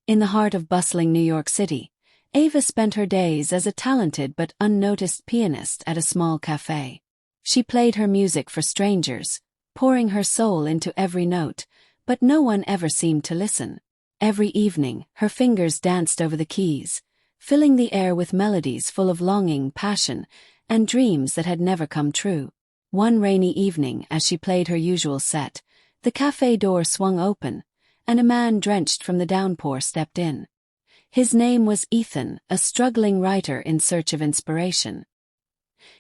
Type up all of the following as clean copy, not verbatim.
In the heart of bustling New York City, Ava spent her days as a talented but unnoticed pianist at a small cafe. She played her music for strangers, pouring her soul into every note, but no one ever seemed to listen. Every evening, her fingers danced over the keys, filling the air with melodies full of longing, passion, and dreams that had never come true. One rainy evening, as she played her usual set, the cafe door swung open, and a man drenched from the downpour stepped in. His name was Ethan, a struggling writer in search of inspiration.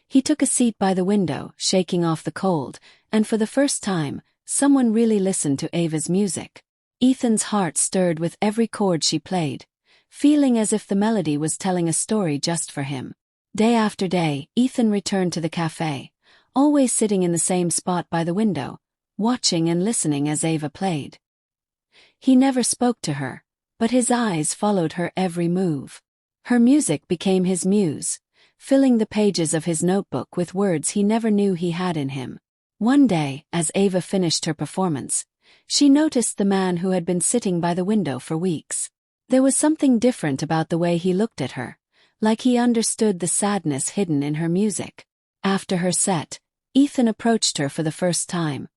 He took a seat by the window, shaking off the cold, and for the first time, someone really listened to Ava's music. Ethan's heart stirred with every chord she played, feeling as if the melody was telling a story just for him. Day after day, Ethan returned to the cafe, always sitting in the same spot by the window, watching and listening as Ava played. He never spoke to her, but his eyes followed her every move. Her music became his muse, filling the pages of his notebook with words he never knew he had in him. One day, as Ava finished her performance, she noticed the man who had been sitting by the window for weeks. There was something different about the way he looked at her, like he understood the sadness hidden in her music. After her set, Ethan approached her for the first time,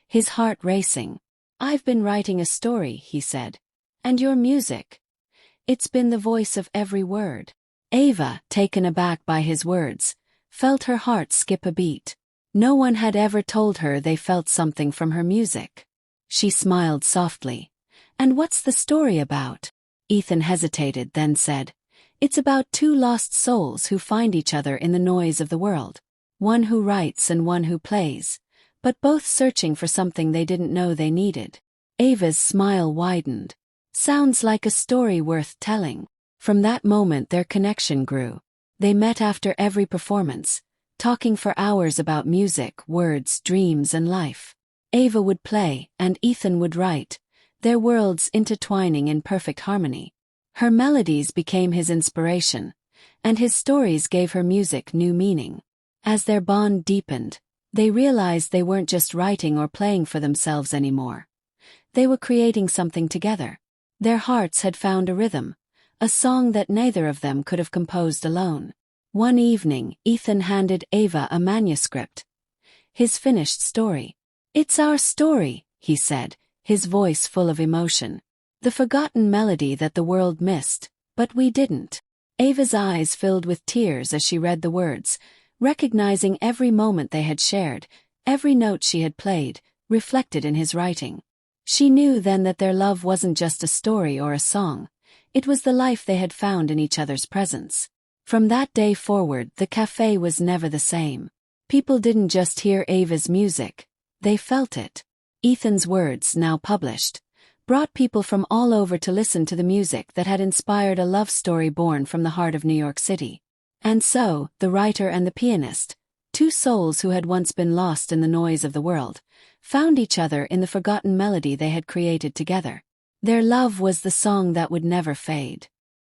his heart racing. "I've been writing a story," he said. "And your music? It's been the voice of every word." Ava, taken aback by his words, felt her heart skip a beat. No one had ever told her they felt something from her music. She smiled softly. "And what's the story about?" Ethan hesitated, then said, "It's about two lost souls who find each other in the noise of the world. One who writes and one who plays, but both searching for something they didn't know they needed." Ava's smile widened. "Sounds like a story worth telling." From that moment their connection grew. They met after every performance, talking for hours about music, words, dreams, and life. Ava would play, and Ethan would write, their worlds intertwining in perfect harmony. Her melodies became his inspiration, and his stories gave her music new meaning. As their bond deepened, they realized they weren't just writing or playing for themselves anymore. They were creating something together. Their hearts had found a rhythm, a song that neither of them could have composed alone. One evening, Ethan handed Ava a manuscript, his finished story. "It's our story," he said, his voice full of emotion. "The forgotten melody that the world missed, but we didn't." Ava's eyes filled with tears as she read the words, recognizing every moment they had shared, every note she had played, reflected in his writing. She knew then that their love wasn't just a story or a song, it was the life they had found in each other's presence. From that day forward, the cafe was never the same. People didn't just hear Ava's music, they felt it. Ethan's words, now published, brought people from all over to listen to the music that had inspired a love story born from the heart of New York City. And so, the writer and the pianist, two souls who had once been lost in the noise of the world, found each other in the forgotten melody they had created together. Their love was the song that would never fade.